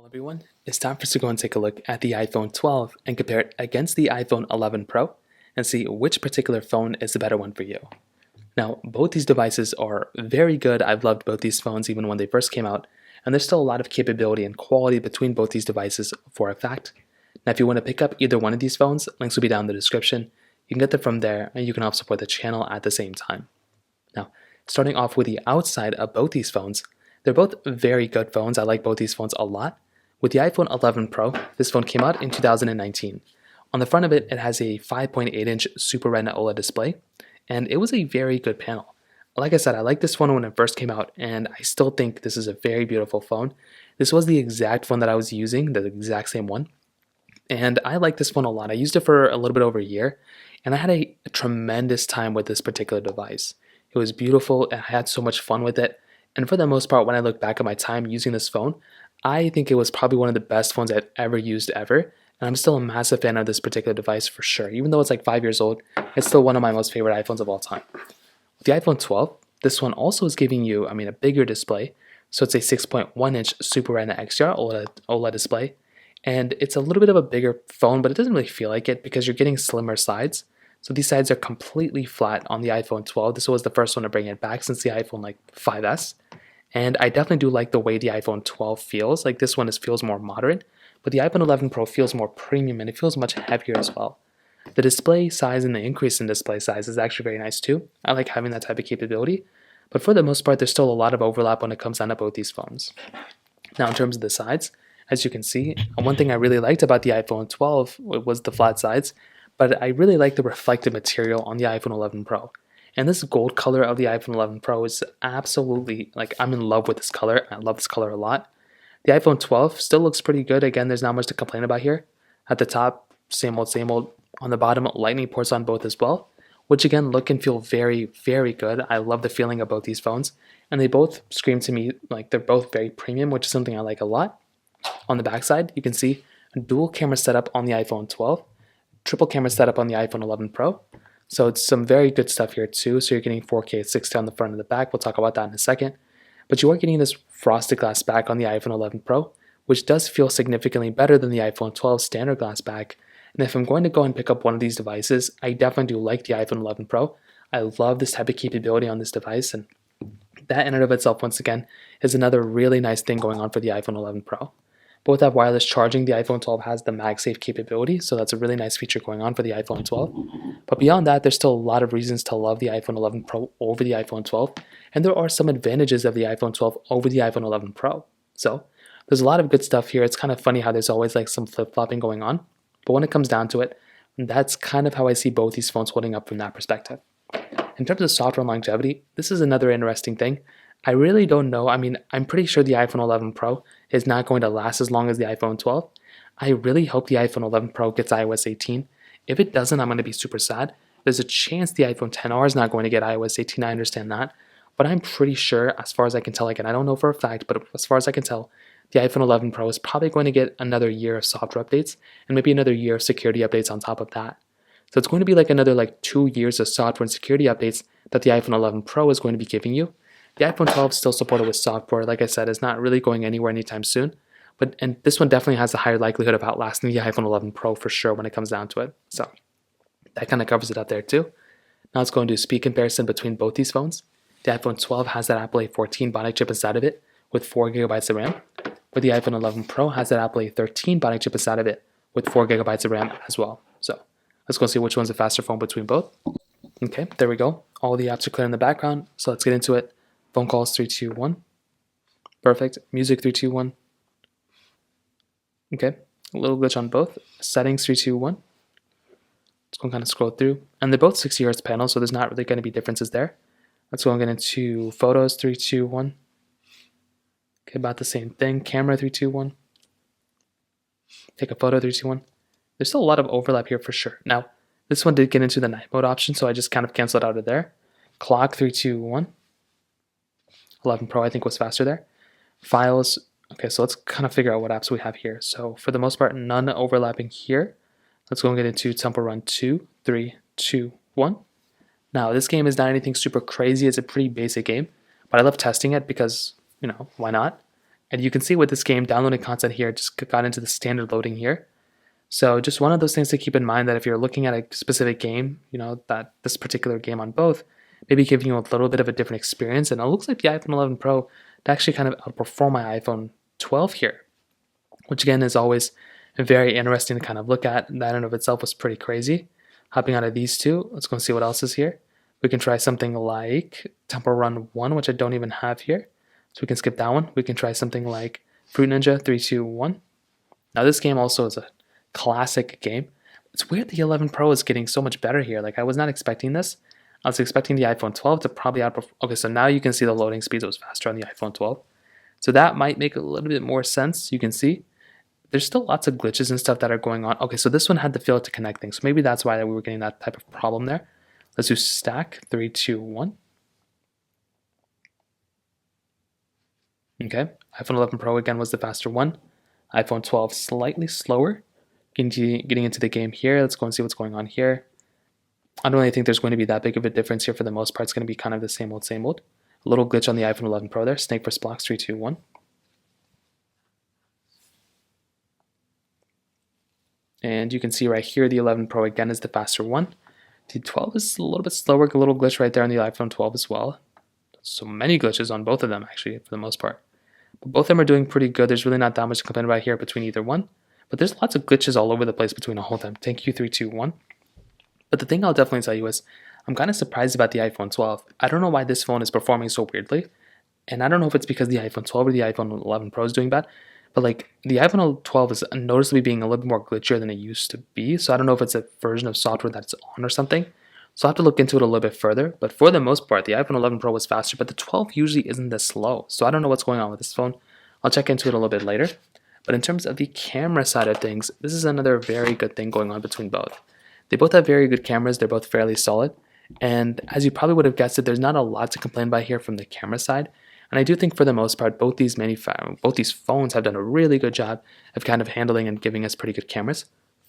Everyone, it's time for us to go and take a look at the iPhone 12 and compare it against the iPhone 11 Pro and see which particular phone is the better one for you. Now, both these devices are very good. I've loved both these phones even when they first came out, and there's still a lot of capability and quality between both these devices for a fact. Now, if you want to pick up either one of these phones, links will be down in the description. You can get them from there, and you can help support the channel at the same time. Now, starting off with the outside of both these phones, they're both very good phones. I like both these phones a lot. With the iPhone 11 Pro, this phone came out in 2019. On the front of it, it has a 5.8-inch Super Retina OLED display, and it was a very good panel. Like I said, I liked this phone when it first came out, and I still think this is a very beautiful phone. This was the exact phone that I was using, the exact same one, and I like this phone a lot. I used it for a little bit over a year, and I had a tremendous time with this particular device. It was beautiful, and I had so much fun with it, and for the most part, when I look back at my time using this phone, I think it was probably one of the best phones I've ever used ever, and I'm still a massive fan of this particular device for sure. Even though it's like 5 years old, it's still one of my most favorite iPhones of all time. With the iPhone 12, this one also is giving you, a bigger display, so it's a 6.1-inch Super Retina XDR OLED display, and it's a little bit of a bigger phone, but it doesn't really feel like it because you're getting slimmer sides. So these sides are completely flat on the iPhone 12. This was the first one to bring it back since the iPhone 5S. And I definitely do like the way the iPhone 12 feels. Like this one feels more modern, but the iPhone 11 Pro feels more premium and it feels much heavier as well. The display size and the increase in display size is actually very nice too. I like having that type of capability, but for the most part, there's still a lot of overlap when it comes down to both these phones. Now, in terms of the sides, as you can see, one thing I really liked about the iPhone 12 was the flat sides, but I really like the reflective material on the iPhone 11 Pro. And this gold color of the iPhone 11 Pro is absolutely, I'm in love with this color. I love this color a lot. The iPhone 12 still looks pretty good. Again, there's not much to complain about here. At the top, same old, same old. On the bottom, lightning ports on both as well, which again, look and feel very, very good. I love the feeling of both these phones. And they both scream to me like they're both very premium, which is something I like a lot. On the backside, you can see a dual camera setup on the iPhone 12, triple camera setup on the iPhone 11 Pro. So it's some very good stuff here too. So you're getting 4K 60 on the front and the back. We'll talk about that in a second. But you are getting this frosted glass back on the iPhone 11 Pro, which does feel significantly better than the iPhone 12 standard glass back. And if I'm going to go and pick up one of these devices, I definitely do like the iPhone 11 Pro. I love this type of capability on this device, and that in and of itself, once again, is another really nice thing going on for the iPhone 11 Pro. Both have wireless charging. The iPhone 12 has the MagSafe capability, so that's a really nice feature going on for the iPhone 12. But beyond that, there's still a lot of reasons to love the iPhone 11 Pro over the iPhone 12, and there are some advantages of the iPhone 12 over the iPhone 11 Pro. So there's a lot of good stuff here. It's kind of funny how there's always some flip-flopping going on, but when it comes down to it, that's kind of how I see both these phones holding up from that perspective. In terms of software and longevity, this is another interesting thing. I really don't know. I'm pretty sure the iPhone 11 Pro is not going to last as long as the iPhone 12. I really hope the iPhone 11 Pro gets iOS 18. If it doesn't, I'm going to be super sad. There's a chance the iPhone XR is not going to get iOS 18. I understand that. But I'm pretty sure, as far as I can tell, again, I don't know for a fact, but as far as I can tell, the iPhone 11 Pro is probably going to get another year of software updates and maybe another year of security updates on top of that. So it's going to be another 2 years of software and security updates that the iPhone 11 Pro is going to be giving you. The iPhone 12 is still supported with software, like I said, is not really going anywhere anytime soon. And this one definitely has a higher likelihood of outlasting the iPhone 11 Pro for sure when it comes down to it. So that kind of covers it up there too. Now let's go and do a speed comparison between both these phones. The iPhone 12 has that Apple A14 Bionic chip inside of it with 4 gigabytes of RAM, but the iPhone 11 Pro has that Apple A13 Bionic chip inside of it with 4 gigabytes of RAM as well. So let's go see which one's the faster phone between both. Okay, there we go. All the apps are clear in the background, so let's get into it. Phone calls 3, 2, 1. Perfect. Music 3, 2, 1. Okay, a little glitch on both. Settings 3, 2, 1. Let's go and kind of scroll through. And they're both 60 Hz panels, so there's not really going to be differences there. Let's go and get into photos 3, 2, 1. Okay, about the same thing. Camera 3, 2, 1. Take a photo 3, 2, 1. There's still a lot of overlap here for sure. Now, this one did get into the night mode option, so I just kind of canceled out of there. Clock 3, 2, 1. 11 Pro I think was faster there. Files, okay, so let's kind of figure out what apps we have here. So for the most part, none overlapping here. Let's go and get into Temple Run 2, 3, 2, 1. Now this game is not anything super crazy. It's a pretty basic game, but I love testing it because, why not? And you can see with this game, downloading content here just got into the standard loading here. So just one of those things to keep in mind, that if you're looking at a specific game, that this particular game on both, maybe giving you a little bit of a different experience. And it looks like the iPhone 11 Pro to actually kind of outperform my iPhone 12 here, which again is always very interesting to kind of look at. That in and of itself was pretty crazy. Hopping out of these two, let's go and see what else is here. We can try something like Temple Run 1, which I don't even have here. So we can skip that one. We can try something like Fruit Ninja 3-2-1. Now this game also is a classic game. It's weird the 11 Pro is getting so much better here. Like, I was not expecting this. I was expecting the iPhone 12 to probably outperform. Okay, so now you can see the loading speeds was faster on the iPhone 12. So that might make a little bit more sense. You can see there's still lots of glitches and stuff that are going on. Okay, so this one had the fail to connect thing. So maybe that's why we were getting that type of problem there. Let's do stack 3-2-1. Okay, iPhone 11 Pro again was the faster one. iPhone 12 slightly slower. Getting into the game here, let's go and see what's going on here. I don't really think there's going to be that big of a difference here. For the most part, it's going to be kind of the same old, same old. A little glitch on the iPhone 11 Pro there. Snake vs. Blocks 3-2-1. And you can see right here, the 11 Pro again is the faster one. The 12 is a little bit slower, a little glitch right there on the iPhone 12 as well. So many glitches on both of them, actually, for the most part. But both of them are doing pretty good. There's really not that much to complain about here between either one. But there's lots of glitches all over the place between all of them. Thank you, 3-2-1. But the thing I'll definitely tell you is, I'm kind of surprised about the iPhone 12. I don't know why this phone is performing so weirdly. And I don't know if it's because the iPhone 12 or the iPhone 11 Pro is doing bad. But like, the iPhone 12 is noticeably being a little bit more glitchier than it used to be. So I don't know if it's a version of software that's on or something. So I'll have to look into it a little bit further. But for the most part, the iPhone 11 Pro was faster. But the 12 usually isn't this slow. So I don't know what's going on with this phone. I'll check into it a little bit later. But in terms of the camera side of things, this is another very good thing going on between both. They both have very good cameras. They're both fairly solid. And as you probably would have guessed it, there's not a lot to complain about here from the camera side. And I do think for the most part, both these phones have done a really good job of kind of handling and giving us pretty good cameras.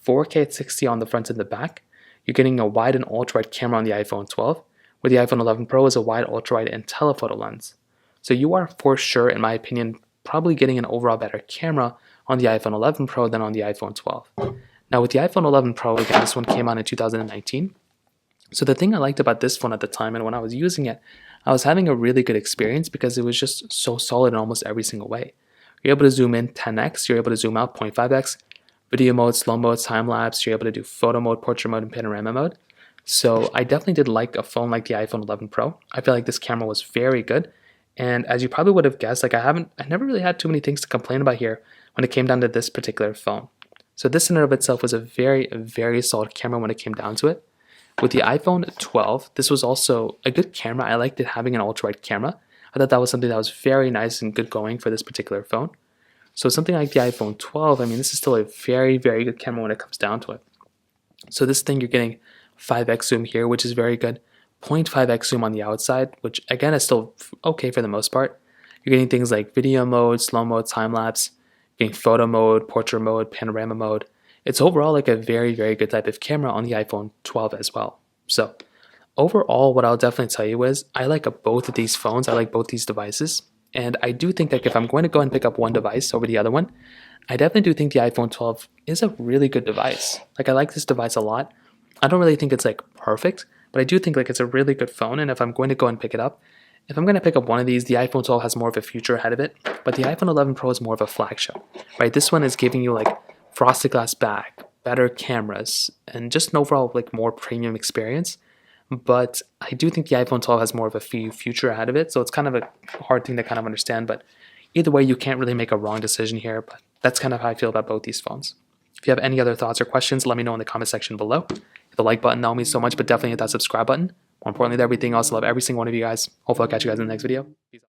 4K at 60 on the front and the back. You're getting a wide and ultra-wide camera on the iPhone 12, where the iPhone 11 Pro is a wide, ultra-wide, and telephoto lens. So you are for sure, in my opinion, probably getting an overall better camera on the iPhone 11 Pro than on the iPhone 12. Now with the iPhone 11 Pro, again, this one came out in 2019. So the thing I liked about this phone at the time, and when I was using it, I was having a really good experience because it was just so solid in almost every single way. You're able to zoom in 10x, you're able to zoom out 0.5x, video mode, slow mode, time lapse, you're able to do photo mode, portrait mode, and panorama mode. So I definitely did like a phone like the iPhone 11 Pro. I feel like this camera was very good. And as you probably would have guessed, like I never really had too many things to complain about here when it came down to this particular phone. So this in and of itself was a very, very solid camera when it came down to it. With the iPhone 12, this was also a good camera. I liked it having an ultra-wide camera. I thought that was something that was very nice and good going for this particular phone. So something like the iPhone 12, I mean, this is still a very, very good camera when it comes down to it. So this thing, you're getting 5x zoom here, which is very good. 0.5x zoom on the outside, which again is still okay for the most part. You're getting things like video mode, slow mode, time lapse, getting photo mode, portrait mode, panorama mode. It's overall like a very, very good type of camera on the iPhone 12 as well. So overall, what I'll definitely tell you is I like both of these phones. I like both these devices. And I do think that if I'm going to go and pick up one device over the other one, I definitely do think the iPhone 12 is a really good device. Like, I like this device a lot. I don't really think it's like perfect, but I do think like it's a really good phone. And if I'm going to go and pick it up, if I'm going to pick up one of these, the iPhone 12 has more of a future ahead of it, but the iPhone 11 Pro is more of a flagship, right? This one is giving you like frosted glass back, better cameras, and just an overall like more premium experience. But I do think the iPhone 12 has more of a future ahead of it, so it's kind of a hard thing to kind of understand. But either way, you can't really make a wrong decision here, but that's kind of how I feel about both these phones. If you have any other thoughts or questions, let me know in the comment section below. Hit the like button, that will mean so much, but definitely hit that subscribe button. More importantly than everything else, I love every single one of you guys. Hopefully I'll catch you guys in the next video. Peace out.